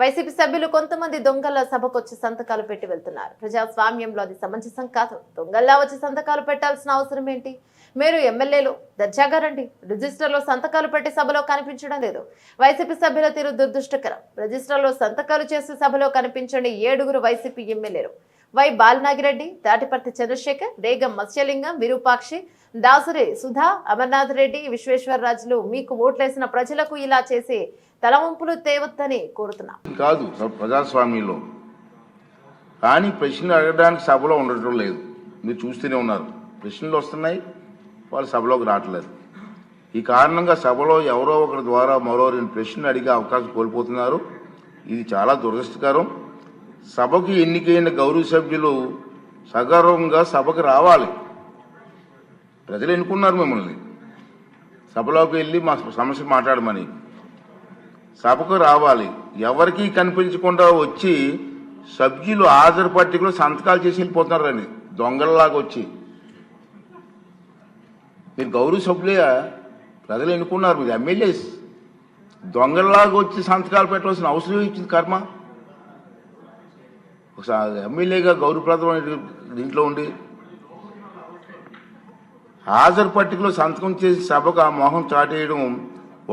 YCP సభ్యులు కొంతమంది దొంగల సభకు వచ్చి సంతకాలు పెట్టి వెళ్తున్నారు. ప్రజాస్వామ్యంలో అది సమంజసం కాదు. దొంగల్లా వచ్చి సంతకాలు పెట్టాల్సిన అవసరం ఏంటి? మీరు ఎమ్మెల్యేలు దర్జాగా రండి. రిజిస్టర్లో సంతకాలు పెట్టి సభలో కనిపించడం లేదు. వైసీపీ సభ్యుల తీరు దురదృష్టకరం. రిజిస్టర్లో సంతకాలు చేసి సభలో కనిపించండి 7 వైసీపీ ఎమ్మెల్యేలు. వై బాలనాగిరెడ్డి, తాటిపర్తి చంద్రశేఖర్, రేగం మత్స్యలింగం, విరూపాక్షి, దాసరి సుధా, అమర్నాథ్ రెడ్డి, విశ్వేశ్వరరాజులు మీకు ఓట్లేసిన ప్రజలకు ఇలా చేసి తలవంపులు తేవద్దని కోరుతున్నా. కాదు ప్రజాస్వామ్యంలో కానీ ప్రశ్నలు అడగడానికి సభలో ఉండటం లేదు. మీరు చూస్తూనే ఉన్నారు, ప్రశ్నలు వస్తున్నాయి, వాళ్ళు సభలోకి రావట్లేదు. ఈ కారణంగా సభలో ఎవరో ఒకరి ద్వారా మరో 2 ప్రశ్నలు అడిగే అవకాశం కోల్పోతున్నారు. ఇది చాలా దురదృష్టకరం. సభకు ఎన్నికైన గౌరవ సభ్యులు సగర్వంగా సభకు రావాలి. ప్రజలు ఎన్నుకున్నారు మిమ్మల్ని, సభలోకి వెళ్ళి మా సమస్య మాట్లాడమని. సభకు రావాలి. ఎవరికీ కనిపించకుండా వచ్చి సభ్యులు హాజరు పట్టికలో సంతకాలు చేసి వెళ్ళిపోతున్నారండి దొంగలలాగా వచ్చి. మీరు గౌరవ సభ్యులే, ప్రజలు ఎన్నుకున్నారు, మీరు ఎమ్మెల్యేస్. దొంగలలాగా వచ్చి సంతకాలు పెట్టవలసిన అవసరం ఇచ్చింది కర్మ. ఒకసారి ఎమ్మెల్యేగా గౌరవప్రదమైన దీంట్లో ఉండి హాజరు పట్టికలో సంతకం చేసి సభకు ఆ మొహం చాటేయడం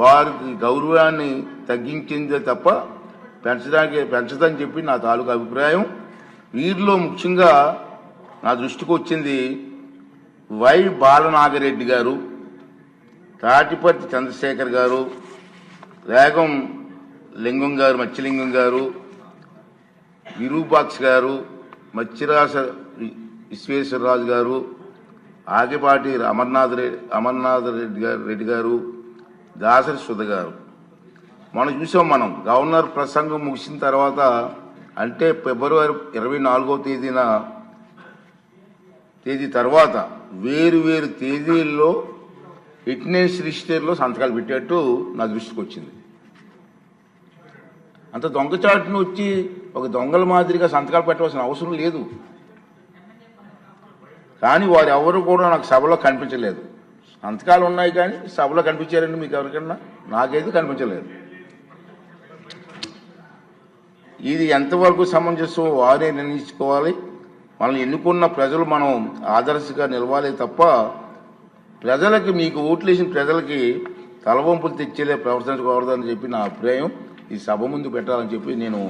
వారికి గౌరవాన్ని తగ్గించిందే తప్ప పెంచదని చెప్పి నా తాలూకు అభిప్రాయం. వీరిలో ముఖ్యంగా నా దృష్టికి వచ్చింది వై బాలనాగిరెడ్డి గారు, తాటిపర్తి చంద్రశేఖర్ గారు, రేగం లింగం గారు, మత్స్యలింగం గారు, విరూపాక్ష గారు, మత్స్యరాజ విశ్వేశ్వరరాజు గారు, ఆగిపాటి అమర్నాథ్ రెడ్డి గారు, దాసరి సుధ గారు. మనం చూసాం. మనం గవర్నర్ ప్రసంగం ముగిసిన తర్వాత అంటే ఫిబ్రవరి 24వ తేదీ తర్వాత వేరు తేదీల్లో ఫిట్నెస్ రిజిస్టర్లో సంతకాలు పెట్టేట్టు నా దృష్టికి వచ్చింది. అంత దొంగచాటును వచ్చి ఒక దొంగల మాదిరిగా సంతకాలు పెట్టవలసిన అవసరం లేదు. కానీ వారు ఎవరు కూడా నాకు సభలో కనిపించలేదు. సంతకాలు ఉన్నాయి కానీ సభలో కనిపించారండి మీకు ఎవరికన్నా? నాకైతే కనిపించలేదు. ఇది ఎంతవరకు సమంజసం వారే నిర్ణయించుకోవాలి. మనల్ని ఎన్నుకున్న ప్రజలు మనం ఆదర్శంగా నిలవాలి తప్ప ప్రజలకి, మీకు ఓట్లేసిన ప్రజలకి తలవంపులు తెచ్చేలే ప్రవర్తించకూడదని చెప్పి నా అభిప్రాయం. ఈ సభ ముందు పెట్టాలని చెప్పి నేను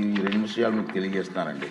ఈ 2 విషయాలు మీకు తెలియజేస్తున్నానండి.